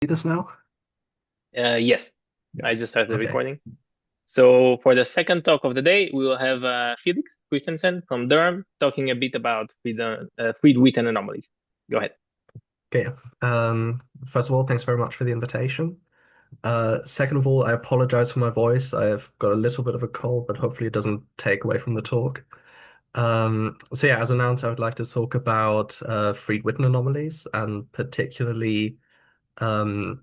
See this now? Yes, I just Yes. started Okay. recording. So for the second talk of the day, we will have Felix Christensen from Durham talking a bit about Freed-Witten anomalies. Go ahead. Okay. First of all, thanks very much for the invitation. Second of all, I apologize for my voice. I've got a little bit of a cold, but hopefully it doesn't take away from the talk. So yeah, as announced, I would like to talk about Freed-Witten anomalies and particularly um,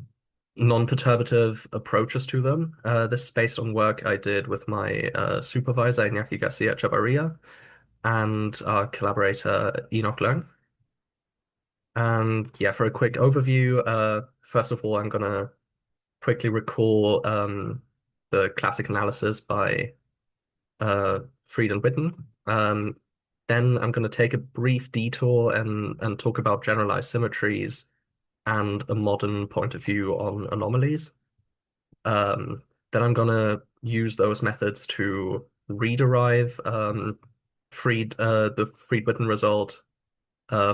non-perturbative approaches to them. This is based on work I did with my supervisor, Iñaki Garcia Chavarria, and our collaborator, Enoch Leung. And yeah, for a quick overview, first of all, I'm gonna quickly recall the classic analysis by Freed and Witten. Then I'm gonna take a brief detour and talk about generalized symmetries and a modern point of view on anomalies. Um, then I'm gonna use those methods to rederive the Freed-Witten result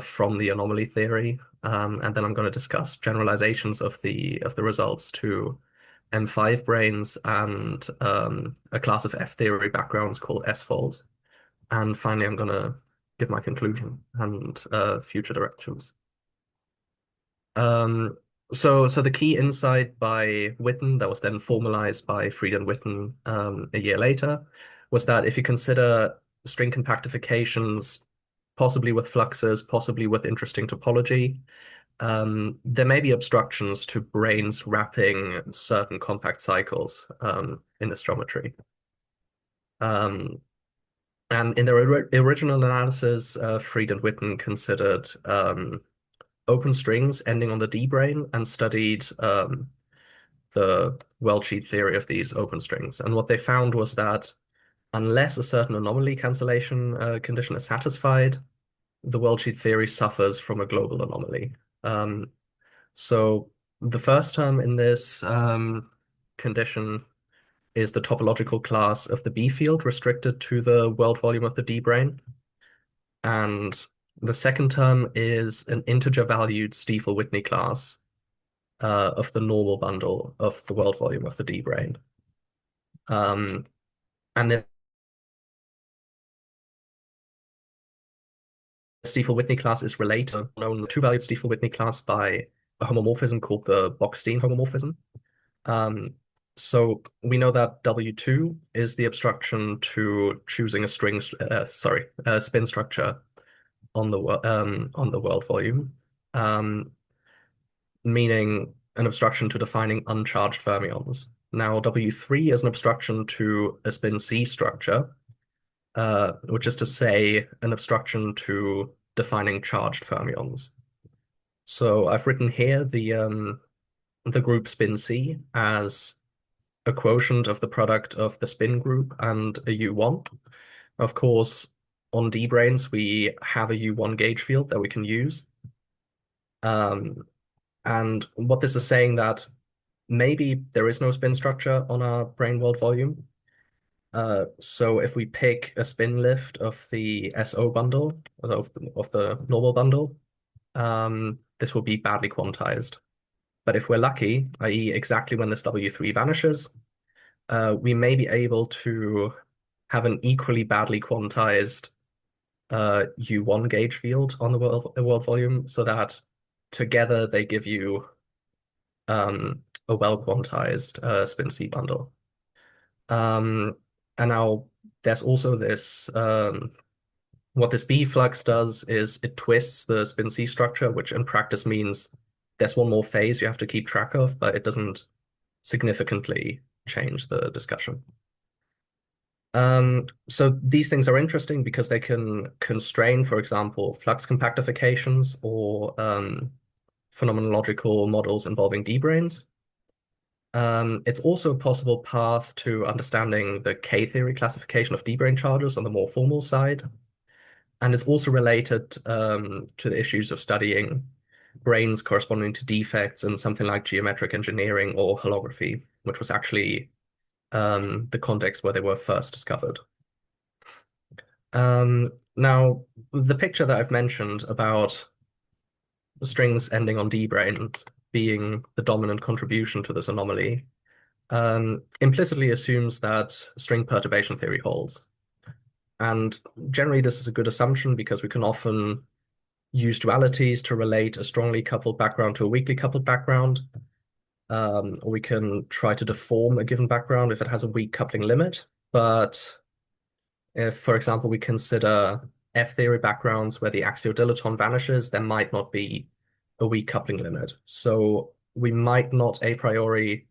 from the anomaly theory, and then I'm going to discuss generalizations of the results to M5 branes and a class of F theory backgrounds called S-folds. And finally, I'm going to give my conclusion and future directions. Um, so the key insight by Witten that was then formalized by Freed and Witten a year later was that if you consider string compactifications possibly with fluxes, possibly with interesting topology. There may be obstructions to branes wrapping certain compact cycles in this geometry. Um, and in their original analysis, Freed and Witten considered open strings ending on the D brane and studied the worldsheet theory of these open strings. And what they found was that unless a certain anomaly cancellation condition is satisfied, the worldsheet theory suffers from a global anomaly. Um, so the first term in this condition is the topological class of the B field restricted to the world volume of the D brane. And the second term is an integer valued Stiefel-Whitney class of the normal bundle of the world volume of the D brane. Um, and the Stiefel-Whitney class is related, known two-valued Stiefel-Whitney class by a homomorphism called the Bockstein homomorphism. Um, so we know that W2 is the obstruction to choosing a spin structure on the world volume, um, meaning an obstruction to defining uncharged fermions. Now W3 is an obstruction to a spin C structure, which is to say an obstruction to defining charged fermions. So I've written here the group spin C as a quotient of the product of the spin group and a U1. Of course, on D-branes, we have a U1 gauge field that we can use. Um, and what this is saying that maybe there is no spin structure on our brane world volume. So if we pick a spin lift of the SO bundle, of the normal bundle, this will be badly quantized. But if we're lucky, i.e. exactly when this W3 vanishes, we may be able to have an equally badly quantized U1 gauge field on the world volume so that together they give you a well-quantized spin C bundle. Um, and now there's also this what this B flux does is it twists the spin C structure, which in practice means there's one more phase you have to keep track of, but it doesn't significantly change the discussion. So these things are interesting because they can constrain, for example, flux compactifications or phenomenological models involving D-branes. It's also a possible path to understanding the K-theory classification of D-brane charges on the more formal side. And it's also related to the issues of studying branes corresponding to defects in something like geometric engineering or holography, which was actually the context where they were first discovered. Now, the picture that I've mentioned about strings ending on D branes, being the dominant contribution to this anomaly, implicitly assumes that string perturbation theory holds. And generally, this is a good assumption because we can often use dualities to relate a strongly coupled background to a weakly coupled background. Or we can try to deform a given background if it has a weak coupling limit. But if, for example, we consider F-theory backgrounds where the axiodilaton vanishes, there might not be a weak coupling limit. So we might not a priori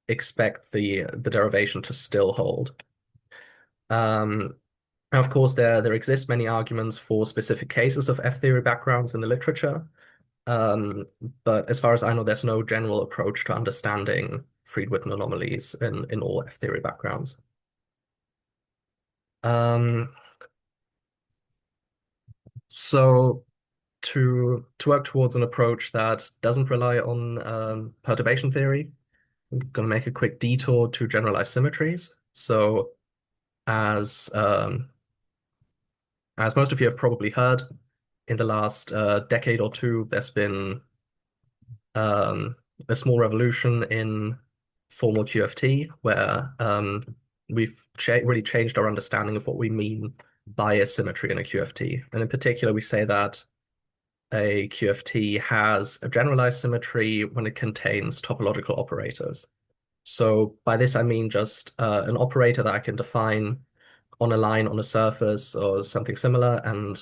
expect the derivation to still hold. Um, Now, of course, there exist many arguments for specific cases of F-theory backgrounds in the literature, um, but as far as I know, there's no general approach to understanding Freed-Witten anomalies in all F-theory backgrounds. Um, so to work towards an approach that doesn't rely on perturbation theory, I'm going to make a quick detour to generalized symmetries. So as as most of you have probably heard, in the last decade or two, there's been um, a small revolution in formal QFT where we've really changed our understanding of what we mean by a symmetry in a QFT. And in particular, we say that a QFT has a generalized symmetry when it contains topological operators. So by this, I mean just an operator that I can define on a line on a surface or something similar and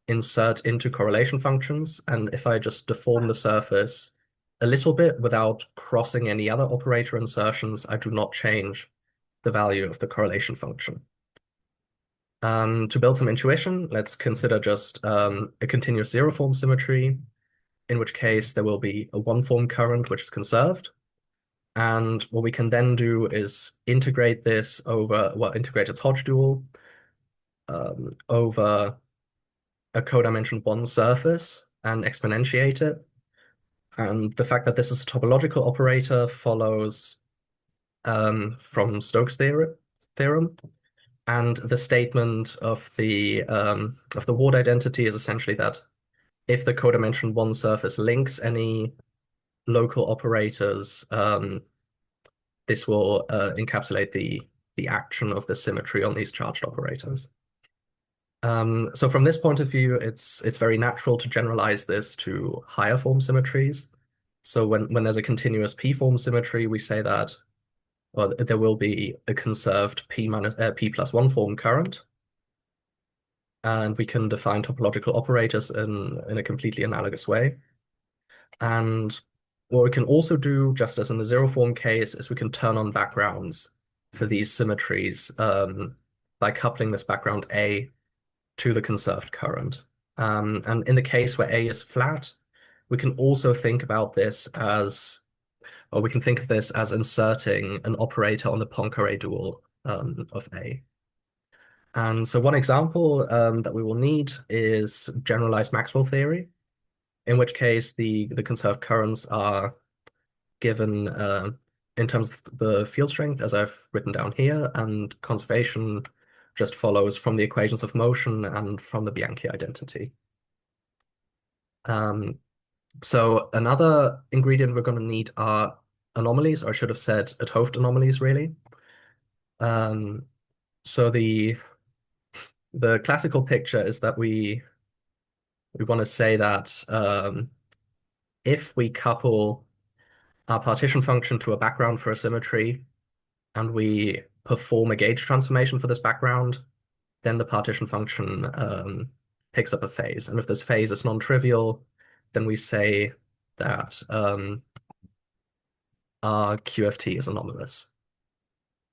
insert into correlation functions. And if I just deform the surface a little bit without crossing any other operator insertions, I do not change the value of the correlation function. To build some intuition, let's consider just a continuous zero form symmetry, in which case there will be a one form current which is conserved. And what we can then do is integrate this over, well, integrate its Hodge dual over a codimension one surface and exponentiate it. And the fact that this is a topological operator follows from Stokes' theorem. And the statement of the Ward identity is essentially that if the codimension one surface links any local operators, this will encapsulate the action of the symmetry on these charged operators. So from this point of view, it's very natural to generalize this to higher form symmetries. So when there's a continuous p-form symmetry, we say that well, there will be a conserved p plus one form current, and we can define topological operators in a completely analogous way. And what we can also do, just as in the zero form case, is we can turn on backgrounds for these symmetries by coupling this background A to the conserved current. And in the case where A is flat, we can also think about this as, or we can think of this as inserting an operator on the Poincare dual of A. And so one example that we will need is generalized Maxwell theory, in which case the conserved currents are given in terms of the field strength, as I've written down here, and conservation just follows from the equations of motion and from the Bianchi identity. So another ingredient we're going to need are anomalies, or I should have said 't Hooft anomalies, really. So the classical picture is that we want to say that if we couple our partition function to a background for a symmetry, and we perform a gauge transformation for this background, then the partition function picks up a phase. And if this phase is non-trivial, then we say that our QFT is anomalous.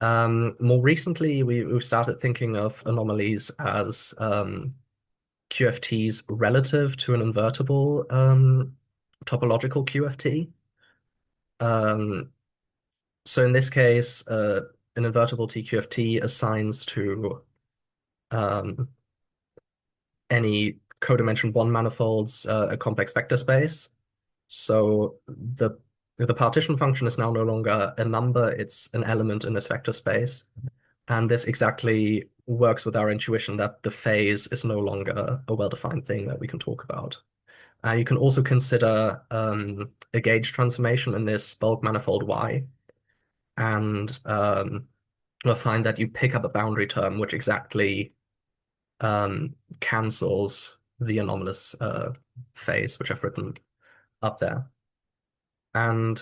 More recently, we've started thinking of anomalies as QFTs relative to an invertible topological QFT. So in this case, an invertible TQFT assigns to any codimension one manifolds a complex vector space. So the partition function is now no longer a number, it's an element in this vector space. And this exactly works with our intuition that the phase is no longer a well-defined thing that we can talk about. You can also consider a gauge transformation in this bulk manifold Y, and we'll find that you pick up a boundary term which exactly cancels the anomalous phase, which I've written up there. And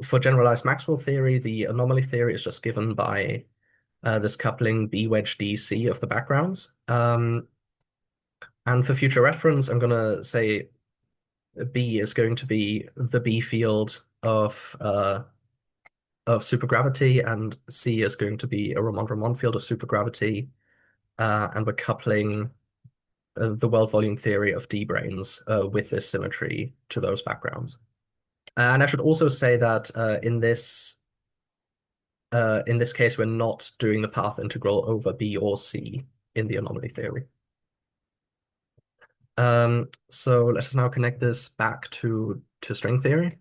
for generalized Maxwell theory, the anomaly theory is just given by this coupling B wedge DC of the backgrounds. And for future reference, I'm going to say B is going to be the B field of supergravity, and C is going to be a Ramond-Ramond field of supergravity. And we're coupling the world volume theory of D branes with this symmetry to those backgrounds. And I should also say that in this case, we're not doing the path integral over B or C in the anomaly theory. So let us now connect this back to string theory.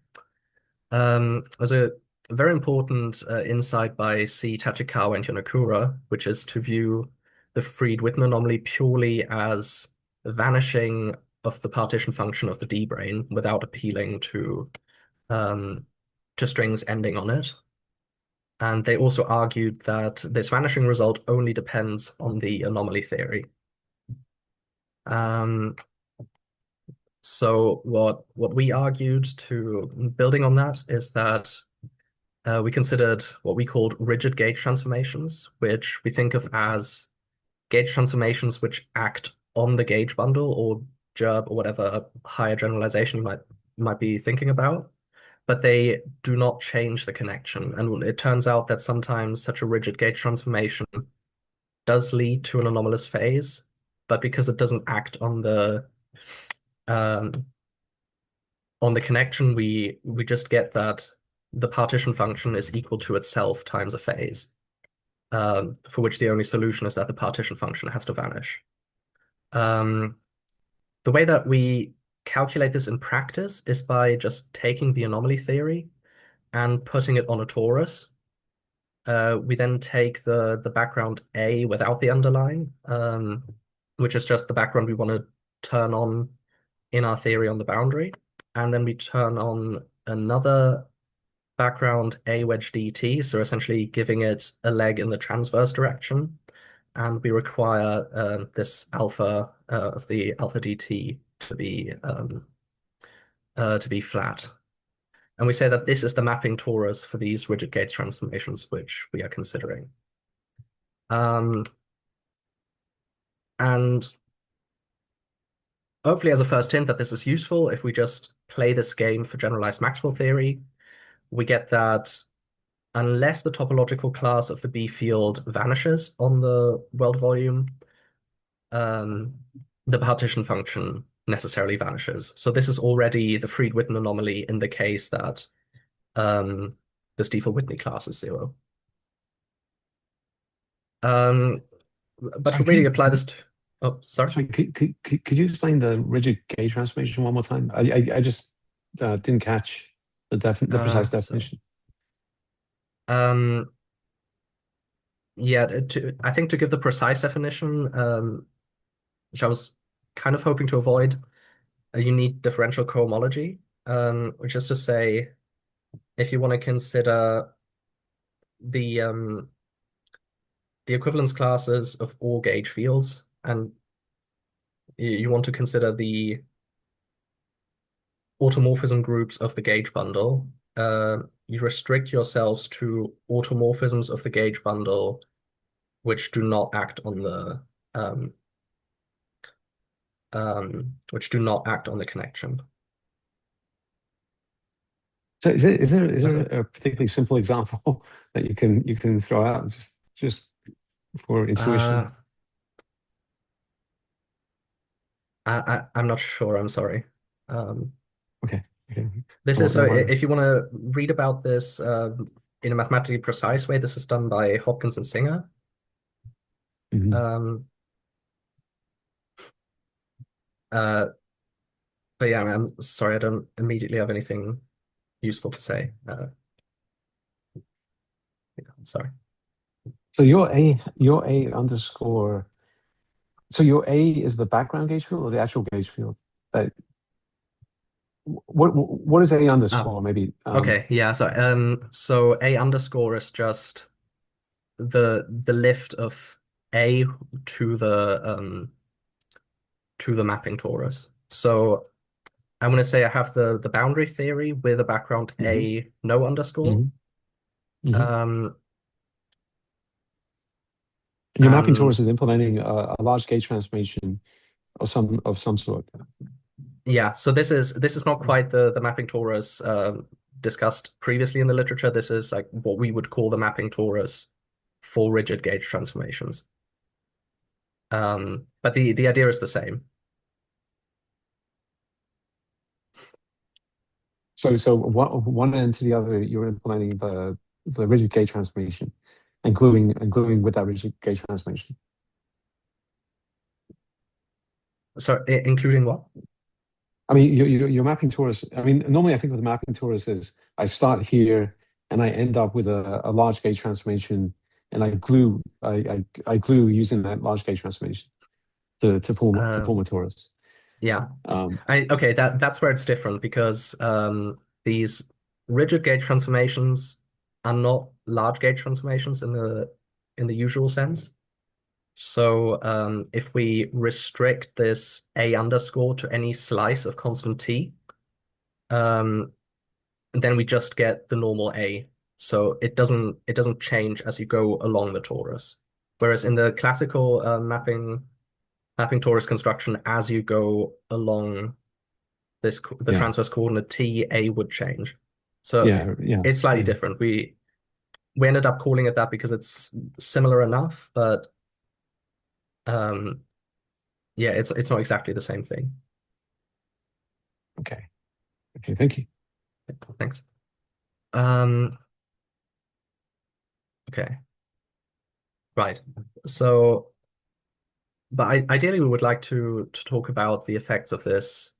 There's a very important insight by C. Tachikawa and Yonekura, which is to view the Freed-Witten anomaly purely as vanishing of the partition function of the D brane without appealing to strings ending on it. And they also argued that this vanishing result only depends on the anomaly theory. So what we argued to building on that is that we considered what we called rigid gauge transformations, which we think of as gauge transformations which act on the gauge bundle or gerb or whatever higher generalization you might be thinking about, but they do not change the connection. And it turns out that sometimes such a rigid gauge transformation does lead to an anomalous phase, but because it doesn't act um, on the connection, we just get that the partition function is equal to itself times a phase, for which the only solution is that the partition function has to vanish. The way that we calculate this in practice is by just taking the anomaly theory and putting it on a torus. We then take the background A without the underline, which is just the background we want to turn on in our theory on the boundary. And then we turn on another background A wedge dt, so essentially giving it a leg in the transverse direction. And we require this alpha of the alpha dt to be flat. And we say that this is the mapping torus for these rigid gauge transformations which we are considering. And hopefully as a first hint that this is useful, if we just play this game for generalized Maxwell theory, we get that unless the topological class of the B field vanishes on the world volume, the partition function necessarily vanishes. So this is already the Freed-Witten anomaly in the case that the Stiefel-Whitney class is zero. But Sorry, to really apply this to, oh, sorry. sorry, could you explain the rigid gauge transformation one more time? I just didn't catch the precise definition. Yeah, I think to give the precise definition, which I was kind of hoping to avoid, you need differential cohomology, which is to say, if you want to consider the equivalence classes of all gauge fields, and you want to consider the automorphism groups of the gauge bundle, you restrict yourselves to automorphisms of the gauge bundle which do not act on the connection. So is there a particularly simple example that you can throw out just for intuition? I'm not sure. I'm sorry. Okay. This is so. If you want to read about this in a mathematically precise way, this is done by Hopkins and Singer. Mm-hmm. But yeah, I'm sorry, I don't immediately have anything useful to say. Sorry. So your A underscore. So your A is the background gauge field or the actual gauge field? what is A Oh, underscore? Maybe. okay, yeah. So A underscore is just the lift of A to the mapping torus. So I'm going to say I have the boundary theory with a background Mhm, A no underscore. mhm, mhm. Um, And your mapping torus and is implementing a large gauge transformation of some sort. yeah, so this is not quite the mapping torus discussed previously in the literature. This is like what we would call the mapping torus for rigid gauge transformations. But the idea is the same. So one end to the other, you're implementing the rigid gauge transformation, and gluing with that rigid gauge transformation. So including what? I mean, your mapping torus. I mean, normally I think of the mapping torus is I start here and I end up with a large gauge transformation, and I glue using that large gauge transformation to form Uh, a torus. yeah. Um, Okay, that's where it's different because these rigid gauge transformations are not large gauge transformations in the usual sense. So if we restrict this A underscore to any slice of constant t, um, then we just get the normal A. So it doesn't change as you go along the torus. Whereas in the classical mapping torus construction, as you go along the yeah, transverse coordinate t, A would change. So yeah, yeah, it's slightly yeah. different. We ended up calling it that because it's similar enough, but um, yeah, it's not exactly the same thing. Okay, okay, thank you. Thanks. Um, okay, right. So, but ideally, we would like to talk about the effects of this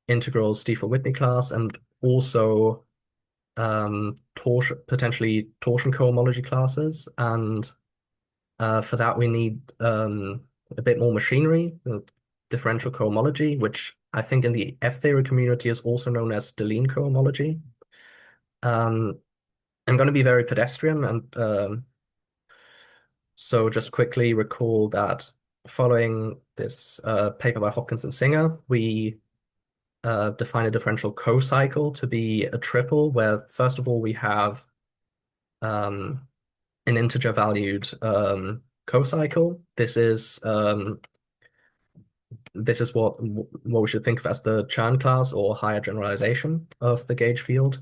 integral Stiefel-Whitney class and also potentially torsion cohomology classes. And for that, we need a bit more machinery, differential cohomology, which I think in the F theory community is also known as Deligne cohomology. Um, I'm going to be very pedestrian and so just quickly recall that following this paper by Hopkins and Singer, we define a differential co-cycle to be a triple, where first of all we have um, an integer valued co-cycle. This is what we should think of as the Chern class or higher generalization of the gauge field.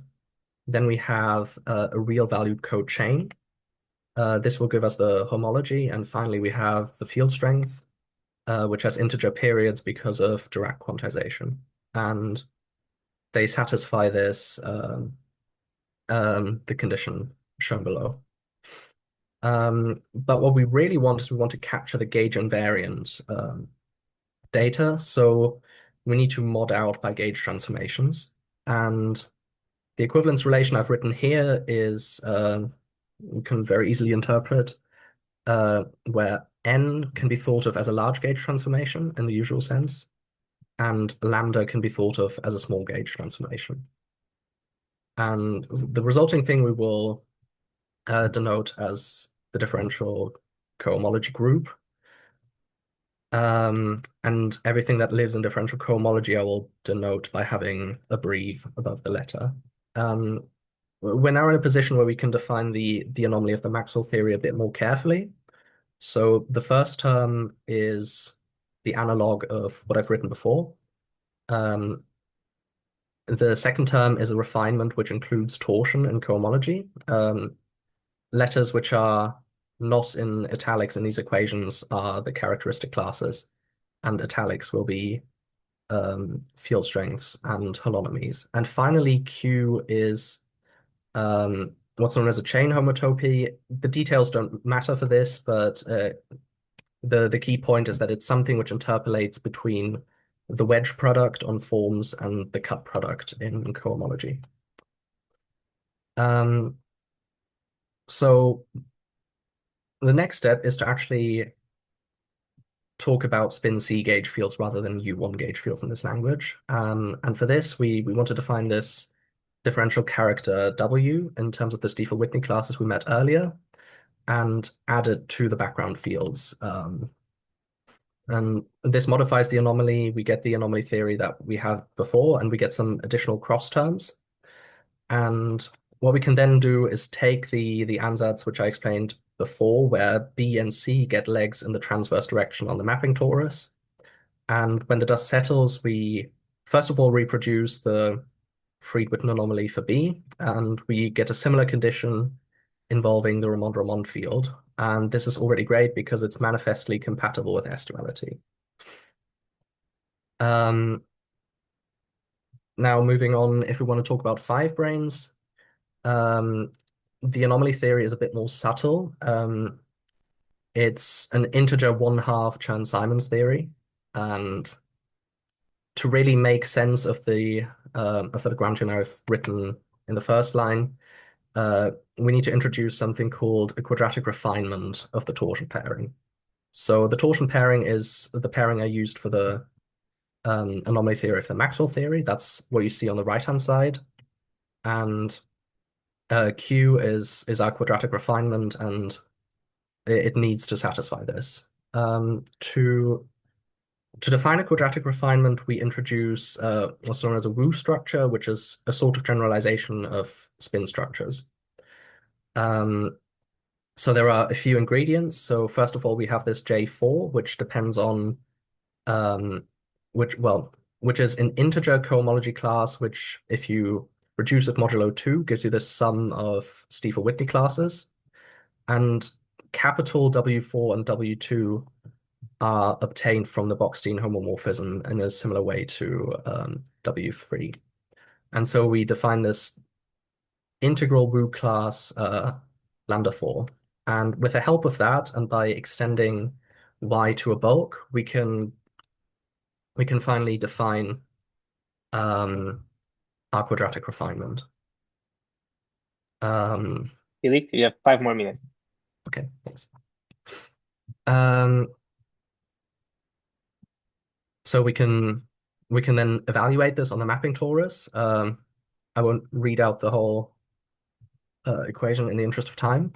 Then we have a real valued co-chain. This will give us the homology, and finally we have the field strength, which has integer periods because of Dirac quantization, and they satisfy this the condition shown below. But what we really want is we want to capture the gauge invariant data, so we need to mod out by gauge transformations, and the equivalence relation I've written here is we can very easily interpret where n can be thought of as a large gauge transformation in the usual sense, and lambda can be thought of as a small gauge transformation. And the resulting thing we will denote as the differential cohomology group. And everything that lives in differential cohomology I will denote by having a breve above the letter. Um, we're now in a position where we can define the anomaly of the Maxwell theory a bit more carefully. So the first term is the analog of what I've written before. Um, the second term is a refinement which includes torsion and cohomology. Letters which are not in italics in these equations are the characteristic classes, and italics will be field strengths and holonomies. And finally, Q is what's known as a chain homotopy. The details don't matter for this, but the key point is that it's something which interpolates between the wedge product on forms and the cut product in cohomology. Um, so the next step is to actually talk about spin C gauge fields rather than U1 gauge fields in this language. And for this, we want to define this differential character W in terms of the Stiefel-Whitney classes we met earlier and add it to the background fields. And this modifies the anomaly. We get the anomaly theory that we have before, and we get some additional cross terms. And what we can then do is take the ansatz, which I explained before, where B and C get legs in the transverse direction on the mapping torus. And when the dust settles, we first of all reproduce the Freed-Witten anomaly for B, and we get a similar condition involving the Ramond-Ramond field. And this is already great because it's manifestly compatible with S-duality. Now moving on, if we want to talk about five branes, the anomaly theory is a bit more subtle. It's an integer 1/2 Chern-Simons theory, and to really make sense of the Lagrangian I've written in the first line, we need to introduce something called a quadratic refinement of the torsion pairing. So the torsion pairing is the pairing I used for the anomaly theory of the Maxwell theory. That's what you see on the right-hand side. And Q is our quadratic refinement, and it needs to satisfy this. To define a quadratic refinement, we introduce what's known as a Wu structure, which is a sort of generalization of spin structures. So there are a few ingredients. So first of all, we have this J4, which depends on which is an integer cohomology class, which if you reduce it modulo 2 gives you the sum of Stiefel-Whitney classes. And capital W4 and W2 are obtained from the Bockstein homomorphism in a similar way to W3. And so we define this integral Wu class lambda 4. And with the help of that, and by extending y to a bulk, we can finally define our quadratic refinement. Felix, you have 5 more minutes. Okay, thanks. So we can then evaluate this on the mapping torus. I won't read out the whole equation in the interest of time.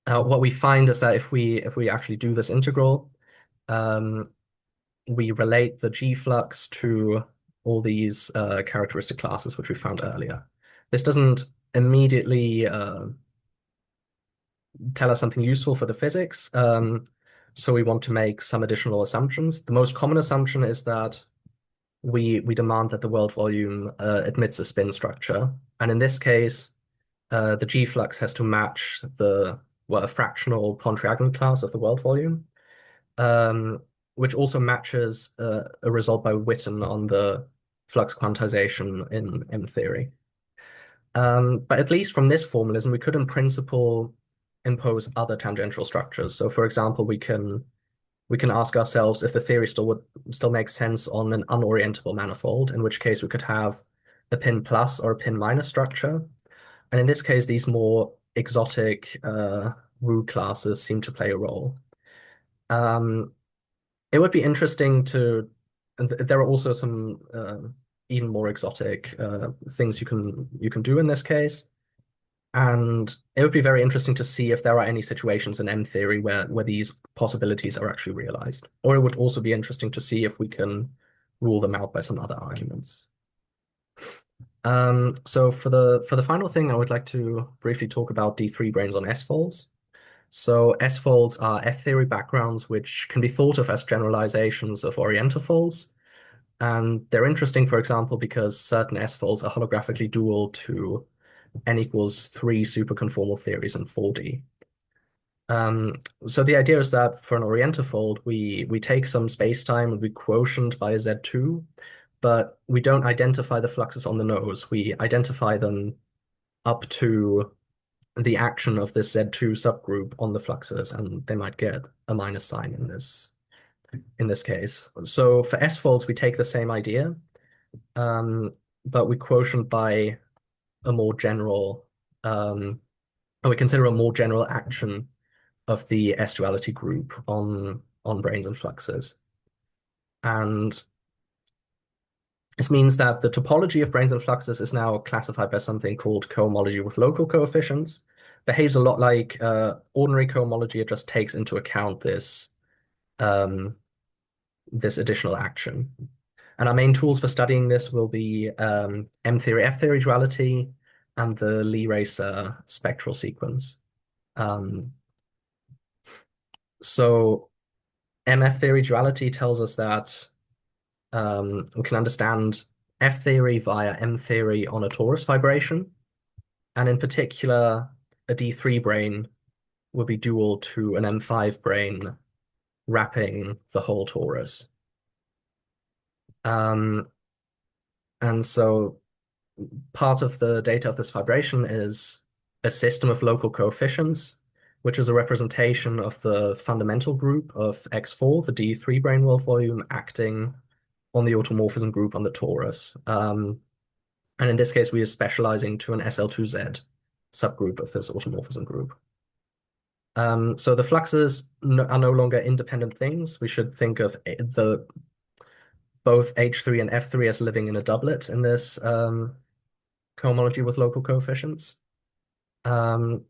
What we find is that if we actually do this integral, we relate the G flux to all these characteristic classes which we found earlier. This doesn't immediately tell us something useful for the physics. So we want to make some additional assumptions. The most common assumption is that we demand that the world volume admits a spin structure. And in this case, the G flux has to match a fractional Pontryagin class of the world volume, which also matches a result by Witten on the flux quantization in M theory. But at least from this formalism, we could in principle impose other tangential structures. So for example, we can ask ourselves if the theory still makes sense on an unorientable manifold, in which case we could have a pin plus or a pin minus structure. And in this case, these more exotic Wu classes seem to play a role. It would be interesting and there are also some even more exotic things you can do in this case. And it would be very interesting to see if there are any situations in M theory where these possibilities are actually realized. Or it would also be interesting to see if we can rule them out by some other arguments. So for the final thing, I would like to briefly talk about D3 branes on S-folds. So S-folds are F-theory backgrounds which can be thought of as generalizations of Oriental folds. And they're interesting, for example, because certain S-folds are holographically dual to n equals 3 superconformal theories in 4D. So the idea is that for an orientifold, we take some spacetime and we quotient by Z2, but we don't identify the fluxes on the nose. We identify them up to the action of this Z2 subgroup on the fluxes, and they might get a minus sign in this case. So for S-folds, we take the same idea, but we quotient by a more general, and we consider a more general action of the S-duality group on on branes and fluxes. And this means that the topology of branes and fluxes is now classified by something called cohomology with local coefficients. Behaves a lot like ordinary cohomology. It just takes into account this additional action. And our main tools for studying this will be M-theory, F-theory duality, and the Lie-Racer spectral sequence. So MF theory duality tells us that we can understand F theory via M theory on a torus vibration. And in particular, a D3 brane would be dual to an M5 brane wrapping the whole torus. And so part of the data of this vibration is a system of local coefficients, which is a representation of the fundamental group of X4, the D3 brane world volume, acting on the automorphism group on the torus. And in this case, we are specializing to an SL2Z subgroup of this automorphism group. So the fluxes are no longer independent things. We should think of both H3 and F3 as living in a doublet in this cohomology with local coefficients. And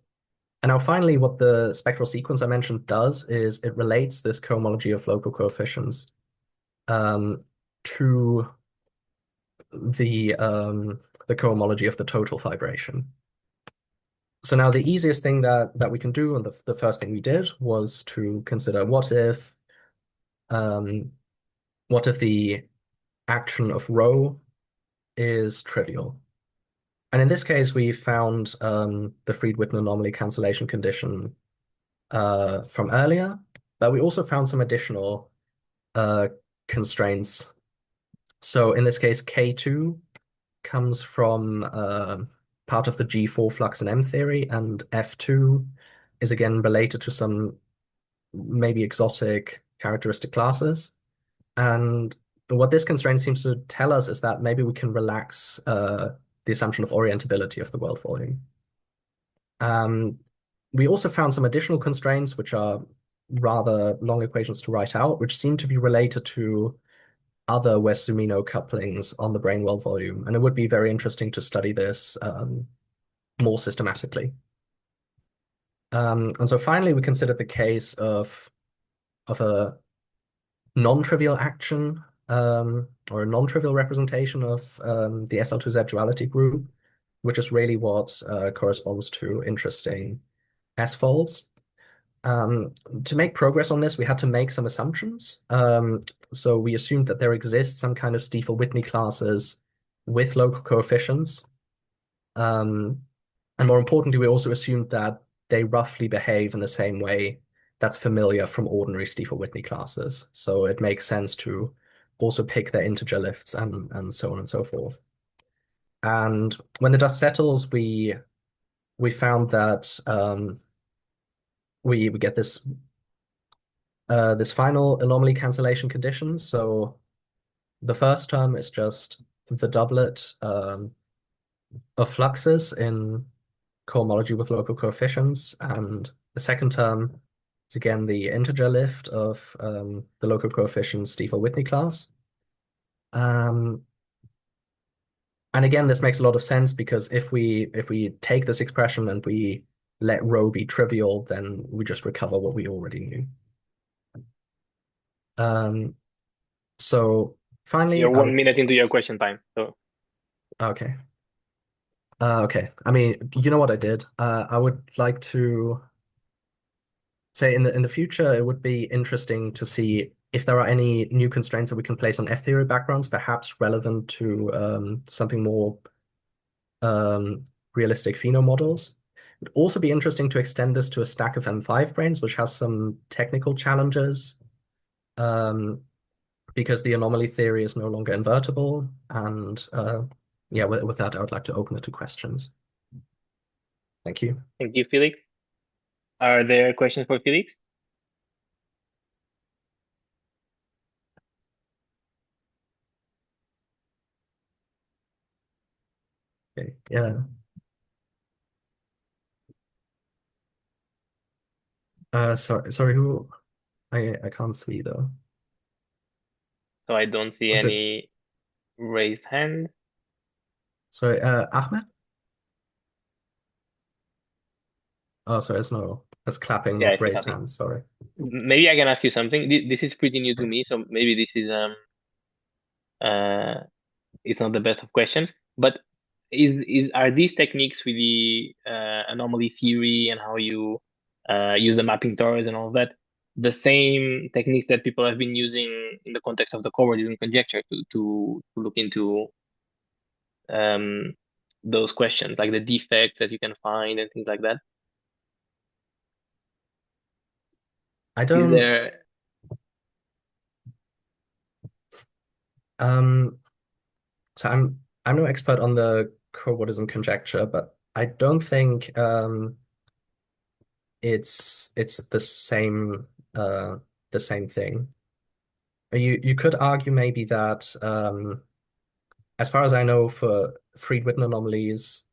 now finally, what the spectral sequence I mentioned does is it relates this cohomology of local coefficients to the cohomology of the total vibration. So now the easiest thing that we can do, and the first thing we did, was to consider what if the action of rho is trivial. And in this case, we found the Freed-Witten anomaly cancellation condition from earlier, but we also found some additional constraints. So in this case, K2 comes from part of the G4 flux and M theory, and F2 is again related to some maybe exotic characteristic classes. And what this constraint seems to tell us is that maybe we can relax the assumption of orientability of the world volume. We also found some additional constraints, which are rather long equations to write out, which seem to be related to other Wess-Zumino couplings on the brane world volume. And it would be very interesting to study this more systematically. And so finally, we considered the case of a non-trivial action or a non-trivial representation of the SL2Z duality group, which is really what corresponds to interesting S-folds. To make progress on this, we had to make some assumptions. So we assumed that there exists some kind of Stiefel-Whitney classes with local coefficients. And more importantly, we also assumed that they roughly behave in the same way that's familiar from ordinary Stiefel-Whitney classes. So it makes sense to also pick their integer lifts and so on and so forth. And when the dust settles, we found that we get this final anomaly cancellation condition. So the first term is just the doublet of fluxes in cohomology with local coefficients, and the second term is again the integer lift of the local coefficients Stiefel-Whitney class. And again, this makes a lot of sense because if we take this expression and we let rho be trivial, then we just recover what we already knew. So finally, You're 1 minute into your question time. So okay. Okay. I mean, you know what I did? I would like to say in the future, it would be interesting to see if there are any new constraints that we can place on F-theory backgrounds, perhaps relevant to something more realistic pheno models. It would also be interesting to extend this to a stack of M5 branes, which has some technical challenges, because the anomaly theory is no longer invertible. And yeah, with that, I would like to open it to questions. Thank you. thank you, Felix. Are there questions for Felix? Okay. Yeah. Sorry, who? I can't see though. So I don't see Was it any raised hand. sorry, Ahmed? Oh, sorry, it's clapping, Yeah, not I see raised clapping. hands. Sorry. Maybe I can ask you something. This is pretty new to me, so maybe this is uh it's not the best of questions. But is are these techniques with the anomaly theory and how you use the mapping tors and all that the same techniques that people have been using in the context of the covariance conjecture to look into um those questions, like the defects that you can find and things like that? I Is don't there um so I'm no expert on the cobordism conjecture, but I don't think it's the same thing. You could argue maybe that as far as I know, for Freed-Witten anomalies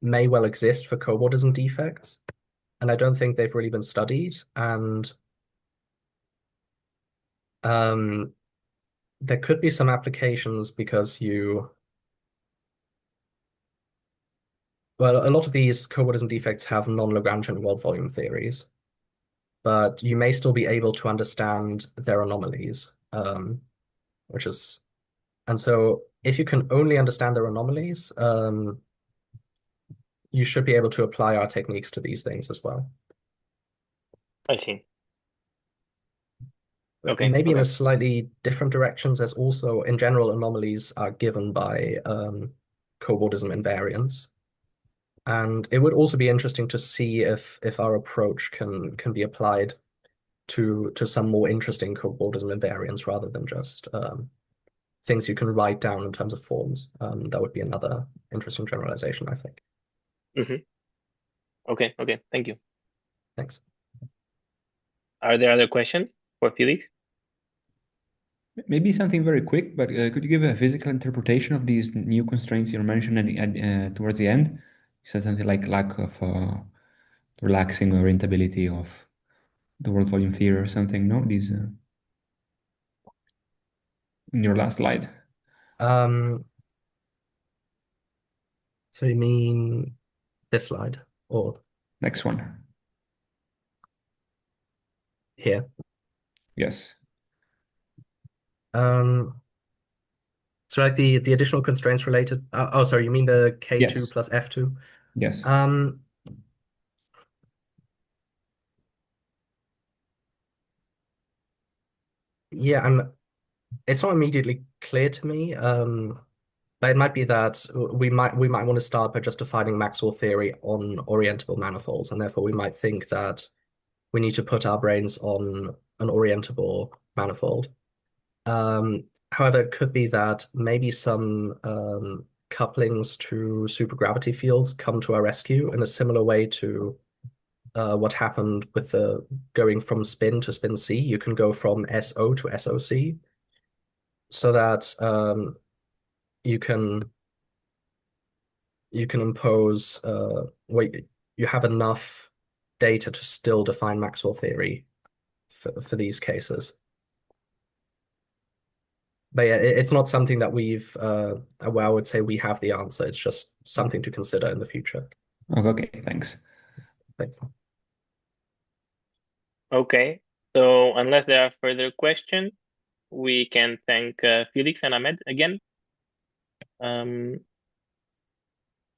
may well exist for cobordism defects, and I don't think they've really been studied. And um, there could be some applications because well, a lot of these cobordism defects have non-Lagrangian world volume theories, but you may still be able to understand their anomalies, which is, and so if you can only understand their anomalies, you should be able to apply our techniques to these things as well. I see. Okay, Maybe in a okay. slightly different directions, there's also, in general, anomalies are given by cobordism invariance. And it would also be interesting to see if our approach can be applied to some more interesting cobordism invariance rather than just things you can write down in terms of forms. That would be another interesting generalization, I think. Hmm. Okay, okay. Thank you. Thanks. Are there other questions for Felix? Maybe something very quick, but could you give a physical interpretation of these new constraints you mentioned towards the end? You said something like lack of relaxing or instability of the world volume theory or something. No, these in your last slide. Um, so you mean this slide or Next one. here? Yes. Um, so like the additional constraints related. Oh, sorry, you mean the K2 Yes. plus F2? Yes. Um, yeah, it's not immediately clear to me. But it might be that we might want to start by just defining Maxwell theory on orientable manifolds, and therefore we might think that we need to put our branes on an orientable manifold. However, it could be that maybe some couplings to supergravity fields come to our rescue in a similar way to what happened with the going from spin to spin C. You can go from SO to SOC so that you can you can impose wait you have enough data to still define Maxwell theory for these cases. But yeah, it's not something that we've well, I would say we have the answer. It's just something to consider in the future. Okay, thanks. Thanks. Okay. So unless there are further questions, we can thank Felix and Ahmed again.